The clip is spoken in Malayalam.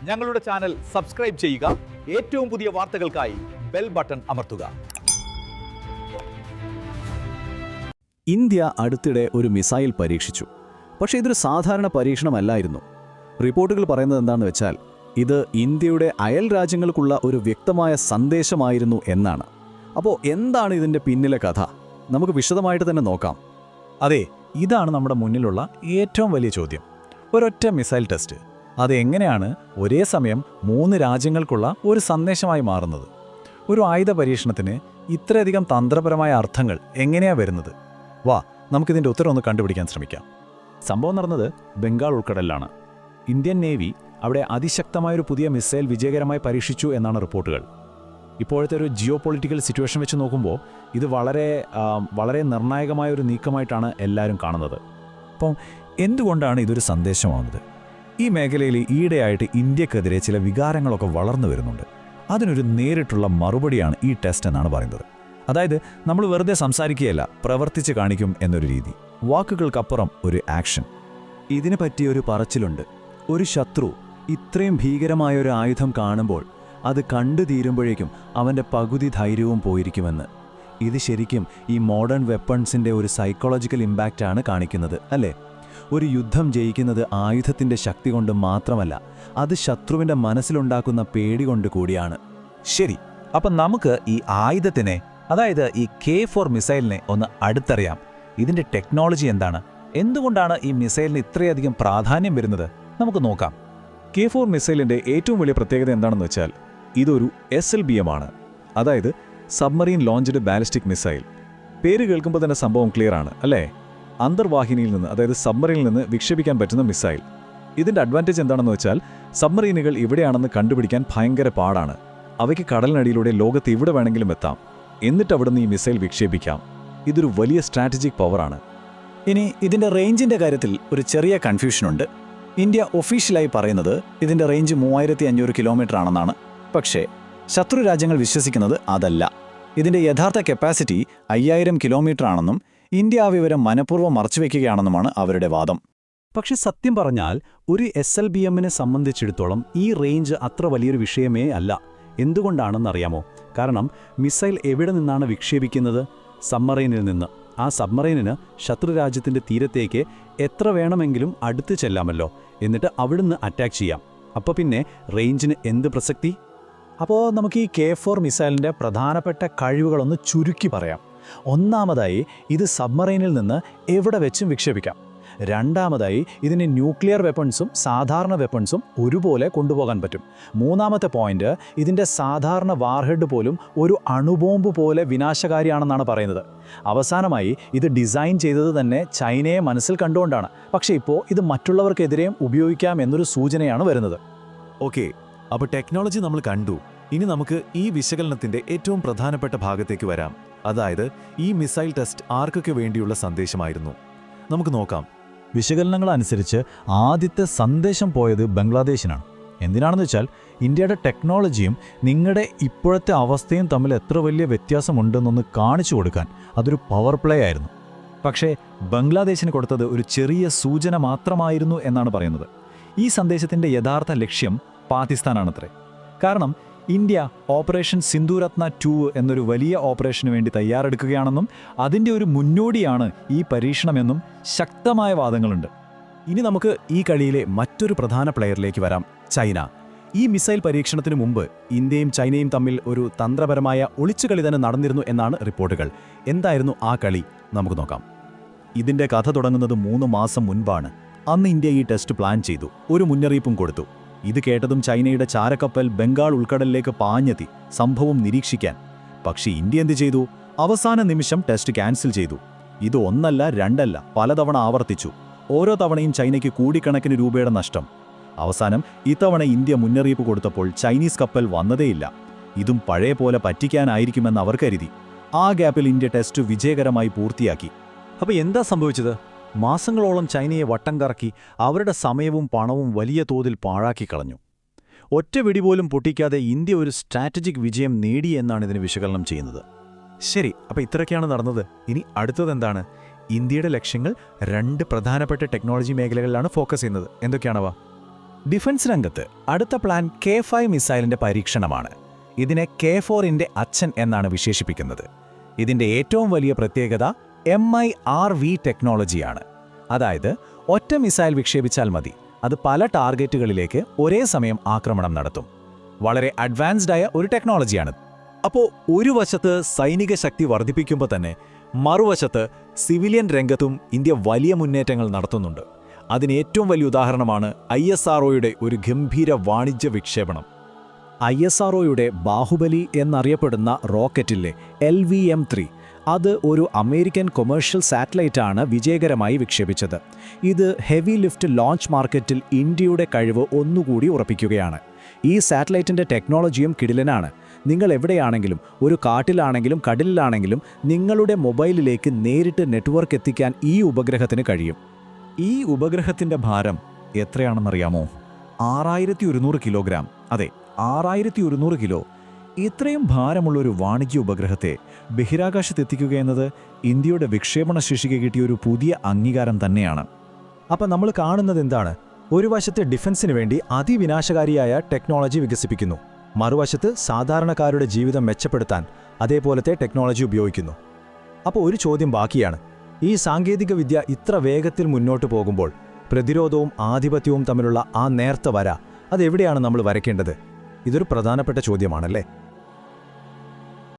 ഞങ്ങളുടെ ചാനൽ സബ്സ്ക്രൈബ് ചെയ്യുക. ഏറ്റവും പുതിയ വാർത്തകൾക്കായി ബെൽ ബട്ടൺ അമർത്തുക. ഇന്ത്യ അടുത്തിടെ ഒരു മിസൈൽ പരീക്ഷിച്ചു. പക്ഷേ ഇതൊരു സാധാരണ പരീക്ഷണമല്ലായിരുന്നു. റിപ്പോർട്ടുകൾ പറയുന്നത് എന്താണെന്ന് വെച്ചാൽ ഇത് ഇന്ത്യയുടെ അയൽ രാജ്യങ്ങൾക്കുള്ള ഒരു വ്യക്തമായ സന്ദേശമായിരുന്നു എന്നാണ്. അപ്പോൾ എന്താണ് ഇതിൻ്റെ പിന്നിലെ കഥ? നമുക്ക് വിശദമായിട്ട് തന്നെ നോക്കാം. അതെ, ഇതാണ് നമ്മുടെ മുന്നിലുള്ള ഏറ്റവും വലിയ ചോദ്യം. ഒരൊറ്റ മിസൈൽ ടെസ്റ്റ്, അതെങ്ങനെയാണ് ഒരേ സമയം 3 രാജ്യങ്ങൾക്കുള്ള ഒരു സന്ദേശമായി മാറുന്നത്? ഒരു ആയുധ പരീക്ഷണത്തിന് ഇത്രയധികം തന്ത്രപരമായ അർത്ഥങ്ങൾ എങ്ങനെയാണ് വരുന്നത്? വാ, നമുക്കിതിൻ്റെ ഉത്തരം ഒന്ന് കണ്ടുപിടിക്കാൻ ശ്രമിക്കാം. സംഭവം നടന്നത് ബംഗാൾ ഉൾക്കടലിലാണ്. ഇന്ത്യൻ നേവി അവിടെ അതിശക്തമായൊരു പുതിയ മിസൈൽ വിജയകരമായി പരീക്ഷിച്ചു എന്നാണ് റിപ്പോർട്ടുകൾ. ഇപ്പോഴത്തെ ഒരു ജിയോ പൊളിറ്റിക്കൽ സിറ്റുവേഷൻ വെച്ച് നോക്കുമ്പോൾ ഇത് വളരെ നിർണായകമായൊരു നീക്കമായിട്ടാണ് എല്ലാവരും കാണുന്നത്. അപ്പം എന്തുകൊണ്ടാണ് ഇതൊരു സന്ദേശമാവുന്നത്? ഈ മേഖലയിൽ ഈയിടെയായിട്ട് ഇന്ത്യക്കെതിരെ ചില വികാരങ്ങളൊക്കെ വളർന്നു വരുന്നുണ്ട്. അതിനൊരു നേരിട്ടുള്ള മറുപടിയാണ് ഈ ടെസ്റ്റ് എന്നാണ് പറയുന്നത്. അതായത് നമ്മൾ വെറുതെ സംസാരിക്കുകയല്ല, പ്രവർത്തിച്ച് കാണിക്കും എന്നൊരു രീതി. വാക്കുകൾക്കപ്പുറം ഒരു ആക്ഷൻ. ഇതിനെ പറ്റിയൊരു പറച്ചിലുണ്ട്. ഒരു ശത്രു ഇത്രയും ഭീകരമായൊരു ആയുധം കാണുമ്പോൾ അത് കണ്ടു തീരുമ്പോഴേക്കും അവൻ്റെ പകുതി ധൈര്യവും പോയിരിക്കുമെന്ന്. ഇത് ശരിക്കും ഈ മോഡേൺ വെപ്പൺസിൻ്റെ ഒരു സൈക്കോളജിക്കൽ ഇമ്പാക്റ്റാണ് കാണിക്കുന്നത്, അല്ലേ? ഒരു യുദ്ധം ജയിക്കുന്നത് ആയുധത്തിൻ്റെ ശക്തി കൊണ്ട് മാത്രമല്ല, അത് ശത്രുവിൻ്റെ മനസ്സിലുണ്ടാക്കുന്ന പേടി കൊണ്ട് കൂടിയാണ്. ശരി, അപ്പം നമുക്ക് ഈ ആയുധത്തിനെ, അതായത് ഈ K4 മിസൈലിനെ ഒന്ന് അടുത്തറിയാം. ഇതിൻ്റെ ടെക്നോളജി എന്താണ്? എന്തുകൊണ്ടാണ് ഈ മിസൈലിന് ഇത്രയധികം പ്രാധാന്യം വരുന്നത്? നമുക്ക് നോക്കാം. K4 മിസൈലിൻ്റെ ഏറ്റവും വലിയ പ്രത്യേകത എന്താണെന്ന് വെച്ചാൽ ഇതൊരു SLBM ആണ്, അതായത് സബ്മറീൻ ലോഞ്ച്ഡ് ബാലിസ്റ്റിക് മിസൈൽ. പേര് കേൾക്കുമ്പോൾ തന്നെ സംഭവം ക്ലിയർ ആണ്, അല്ലേ? അന്തർവാഹിനിയിൽ നിന്ന്, അതായത് സബ്മറീനിൽ നിന്ന് വിക്ഷേപിക്കാൻ പറ്റുന്ന മിസൈൽ. ഇതിൻ്റെ അഡ്വാൻറ്റേജ് എന്താണെന്ന് വെച്ചാൽ സബ്മറീനുകൾ ഇവിടെയാണെന്ന് കണ്ടുപിടിക്കാൻ ഭയങ്കര പാടാണ്. അവയ്ക്ക് കടലിനടിയിലൂടെ ലോകത്ത് എവിടെ വേണമെങ്കിലും എത്താം. എന്നിട്ട് അവിടുന്ന് ഈ മിസൈൽ വിക്ഷേപിക്കാം. ഇതൊരു വലിയ സ്ട്രാറ്റജിക് പവറാണ്. ഇനി ഇതിൻ്റെ റേഞ്ചിൻ്റെ കാര്യത്തിൽ ഒരു ചെറിയ കൺഫ്യൂഷനുണ്ട്. ഇന്ത്യ ഒഫീഷ്യലായി പറയുന്നത് ഇതിൻ്റെ റേഞ്ച് 3500 കിലോമീറ്റർ ആണെന്നാണ്. പക്ഷേ ശത്രു രാജ്യങ്ങൾ വിശ്വസിക്കുന്നത് അതല്ല. ഇതിൻ്റെ യഥാർത്ഥ കപ്പാസിറ്റി 5000 കിലോമീറ്റർ ആണെന്നും ഇന്ത്യ ആ വിവരം മനഃപൂർവ്വം മറച്ചുവെക്കുകയാണെന്നുമാണ് അവരുടെ വാദം. പക്ഷെ സത്യം പറഞ്ഞാൽ ഒരു SLBMനെ സംബന്ധിച്ചിടത്തോളം ഈ റേഞ്ച് അത്ര വലിയൊരു വിഷയമേ അല്ല. എന്തുകൊണ്ടാണെന്നറിയാമോ? കാരണം മിസൈൽ എവിടെ നിന്നാണ് വിക്ഷേപിക്കുന്നത്? സബ്മറൈനിൽ നിന്ന്. ആ സബ്മറൈനിന് ശത്രുരാജ്യത്തിൻ്റെ തീരത്തേക്ക് എത്ര വേണമെങ്കിലും അടുത്ത് ചെല്ലാമല്ലോ. എന്നിട്ട് അവിടുന്ന് അറ്റാക്ക് ചെയ്യാം. അപ്പോൾ പിന്നെ റേഞ്ചിന് എന്ത് പ്രസക്തി? അപ്പോൾ നമുക്ക് ഈ K4 മിസൈലിൻ്റെ പ്രധാനപ്പെട്ട കഴിവുകളൊന്ന് ചുരുക്കി പറയാം. ഒന്നാമതായി, ഇത് സബ്മറൈനിൽ നിന്ന് എവിടെ വെച്ചും വിക്ഷേപിക്കാം. രണ്ടാമതായി, ഇതിന് ന്യൂക്ലിയർ വെപ്പൺസും സാധാരണ വെപ്പൺസും ഒരുപോലെ കൊണ്ടുപോകാൻ പറ്റും. മൂന്നാമത്തെ പോയിന്റ്, ഇതിൻ്റെ സാധാരണ വാർഹെഡ് പോലും ഒരു അണുബോംബ് പോലെ വിനാശകാരിയാണെന്നാണ് പറയുന്നത്. അവസാനമായി, ഇത് ഡിസൈൻ ചെയ്തത് തന്നെ ചൈനയെ മനസ്സിൽ കണ്ടുകൊണ്ടാണ്. പക്ഷേ ഇപ്പോൾ ഇത് മറ്റുള്ളവർക്കെതിരെയും ഉപയോഗിക്കാം എന്നൊരു സൂചനയാണ് വരുന്നത്. ഓക്കെ, അപ്പോൾ ടെക്നോളജി നമ്മൾ കണ്ടു. ഇനി നമുക്ക് ഈ വിശകലനത്തിൻ്റെ ഏറ്റവും പ്രധാനപ്പെട്ട ഭാഗത്തേക്ക് വരാം. അതായത് ഈ മിസൈൽ ടെസ്റ്റ് ആർക്കൊക്കെ വേണ്ടിയുള്ള സന്ദേശമായിരുന്നു? നമുക്ക് നോക്കാം. വിശകലനങ്ങൾ അനുസരിച്ച് ആദ്യത്തെ സന്ദേശം പോയത് ബംഗ്ലാദേശിനാണ്. എന്തിനാണെന്ന് വെച്ചാൽ ഇന്ത്യയുടെ ടെക്നോളജിയും നിങ്ങളുടെ ഇപ്പോഴത്തെ അവസ്ഥയും തമ്മിൽ എത്ര വലിയ വ്യത്യാസമുണ്ടെന്നൊന്ന് കാണിച്ചു കൊടുക്കാൻ അതൊരു പവർ പ്ലേ ആയിരുന്നു. പക്ഷേ ബംഗ്ലാദേശിന് കൊടുത്തത് ഒരു ചെറിയ സൂചന മാത്രമായിരുന്നു എന്നാണ് പറയുന്നത്. ഈ സന്ദേശത്തിൻ്റെ യഥാർത്ഥ ലക്ഷ്യം പാകിസ്ഥാനാണത്രേ. കാരണം ഇന്ത്യ ഓപ്പറേഷൻ സിന്ധൂരത്ന 2 എന്നൊരു വലിയ ഓപ്പറേഷന് വേണ്ടി തയ്യാറെടുക്കുകയാണെന്നും അതിൻ്റെ ഒരു മുന്നോടിയാണ് ഈ പരീക്ഷണമെന്നും ശക്തമായ വാദങ്ങളുണ്ട്. ഇനി നമുക്ക് ഈ കളിയിലെ മറ്റൊരു പ്രധാന പ്ലെയറിലേക്ക് വരാം, ചൈന. ഈ മിസൈൽ പരീക്ഷണത്തിനു മുമ്പ് ഇന്ത്യയും ചൈനയും തമ്മിൽ ഒരു തന്ത്രപരമായ ഒളിച്ചുകളി തന്നെ നടന്നിരുന്നു എന്നാണ് റിപ്പോർട്ടുകൾ. എന്തായിരുന്നു ആ കളി? നമുക്ക് നോക്കാം. ഇതിൻ്റെ കഥ തുടങ്ങുന്നത് 3 മാസം മുൻപാണ്. അന്ന് ഇന്ത്യ ഈ ടെസ്റ്റ് പ്ലാൻ ചെയ്തു, ഒരു മുന്നറിയിപ്പും കൊടുത്തു. ഇത് കേട്ടതും ചൈനയുടെ ചാരക്കപ്പൽ ബംഗാൾ ഉൾക്കടലിലേക്ക് പാഞ്ഞെത്തി സംഭവം നിരീക്ഷിക്കാൻ. പക്ഷേ ഇന്ത്യ എന്ത് ചെയ്തു? അവസാന നിമിഷം ടെസ്റ്റ് ക്യാൻസൽ ചെയ്തു. ഇത് ഒന്നല്ല രണ്ടല്ല പലതവണ ആവർത്തിച്ചു. ഓരോ തവണയും ചൈനയ്ക്ക് കോടിക്കണക്കിന് രൂപയുടെ നഷ്ടം. അവസാനം ഇത്തവണ ഇന്ത്യ മുന്നറിയിപ്പ് കൊടുത്തപ്പോൾ ചൈനീസ് കപ്പൽ വന്നതേയില്ല. ഇതും പഴയ പോലെ പറ്റിക്കാനായിരിക്കുമെന്ന് അവർ കരുതി. ആ ഗ്യാപ്പിൽ ഇന്ത്യ ടെസ്റ്റ് വിജയകരമായി പൂർത്തിയാക്കി. അപ്പോൾ എന്താ സംഭവിച്ചത്? മാസങ്ങളോളം ചൈനയെ വട്ടം കറക്കി അവരുടെ സമയവും പണവും വലിയ തോതിൽ പാഴാക്കി കളഞ്ഞു. ഒറ്റ വെടിപോലും പൊട്ടിക്കാതെ ഇന്ത്യ ഒരു സ്ട്രാറ്റജിക് വിജയം നേടിയെന്നാണ് ഇതിന് വിശകലനം ചെയ്യുന്നത്. ശരി, അപ്പോൾ ഇത്രയൊക്കെയാണ് നടന്നത്. ഇനി അടുത്തതെന്താണ്? ഇന്ത്യയുടെ ലക്ഷ്യങ്ങൾ 2 പ്രധാനപ്പെട്ട ടെക്നോളജി മേഖലകളിലാണ് ഫോക്കസ് ചെയ്യുന്നത്. എന്തൊക്കെയാണവ? ഡിഫൻസ് രംഗത്ത് അടുത്ത പ്ലാൻ K5 മിസൈലിന്റെ പരീക്ഷണമാണ്. ഇതിനെ K4ന്റെ അച്ഛൻ എന്നാണ് വിശേഷിപ്പിക്കുന്നത്. ഇതിന്റെ ഏറ്റവും വലിയ പ്രത്യേകത MIRV ടെക്നോളജിയാണ്. അതായത് ഒറ്റ മിസൈൽ വിക്ഷേപിച്ചാൽ മതി, അത് പല ടാർഗറ്റുകളിലേക്ക് ഒരേ സമയം ആക്രമണം നടത്തും. വളരെ അഡ്വാൻസ്ഡായ ഒരു ടെക്നോളജിയാണ്. അപ്പോൾ ഒരു വശത്ത് സൈനിക ശക്തി വർദ്ധിപ്പിക്കുമ്പോൾ തന്നെ മറുവശത്ത് സിവിലിയൻ രംഗത്തും ഇന്ത്യ വലിയ മുന്നേറ്റങ്ങൾ നടത്തുന്നുണ്ട്. അതിന് ഏറ്റവും വലിയ ഉദാഹരണമാണ് ISROയുടെ ഒരു ഗംഭീര വാണിജ്യ വിക്ഷേപണം. ISROയുടെ ബാഹുബലി എന്നറിയപ്പെടുന്ന റോക്കറ്റിലെ LVM-3 അത് ഒരു അമേരിക്കൻ കൊമേഴ്ഷ്യൽ സാറ്റലൈറ്റാണ് വിജയകരമായി വിക്ഷേപിച്ചത്. ഇത് ഹെവി ലിഫ്റ്റ് ലോഞ്ച് മാർക്കറ്റിൽ ഇന്ത്യയുടെ കഴിവ് ഒന്നുകൂടി ഉറപ്പിക്കുകയാണ്. ഈ സാറ്റലൈറ്റിൻ്റെ ടെക്നോളജിയും കിടിലനാണ്. നിങ്ങൾ എവിടെയാണെങ്കിലും, ഒരു കാട്ടിലാണെങ്കിലും കടലിലാണെങ്കിലും നിങ്ങളുടെ മൊബൈലിലേക്ക് നേരിട്ട് നെറ്റ്വർക്ക് എത്തിക്കാൻ ഈ ഉപഗ്രഹത്തിന് കഴിയും. ഈ ഉപഗ്രഹത്തിന്റെ ഭാരം എത്രയാണെന്നറിയാമോ? 6100 കിലോഗ്രാം. അതെ, 6100 കിലോ. ഇത്രയും ഭാരമുള്ളൊരു വാണിജ്യ ഉപഗ്രഹത്തെ ബഹിരാകാശത്തെത്തിക്കുക എന്നത് ഇന്ത്യയുടെ വിക്ഷേപണ ശേഷിക്ക് കിട്ടിയ ഒരു പുതിയ അംഗീകാരം തന്നെയാണ്. അപ്പം നമ്മൾ കാണുന്നത് എന്താണ്? ഒരു വശത്ത് ഡിഫൻസിന് വേണ്ടി അതിവിനാശകാരിയായ ടെക്നോളജി വികസിപ്പിക്കുന്നു, മറുവശത്ത് സാധാരണക്കാരുടെ ജീവിതം മെച്ചപ്പെടുത്താൻ അതേപോലത്തെ ടെക്നോളജി ഉപയോഗിക്കുന്നു. അപ്പോൾ ഒരു ചോദ്യം ബാക്കിയാണ്. ഈ സാങ്കേതികവിദ്യ ഇത്ര വേഗത്തിൽ മുന്നോട്ട് പോകുമ്പോൾ പ്രതിരോധവും ആധിപത്യവും തമ്മിലുള്ള ആ നേർത്ത വര അതെവിടെയാണ് നമ്മൾ വരയ്ക്കേണ്ടത്? ഇതൊരു പ്രധാനപ്പെട്ട ചോദ്യമാണല്ലേ?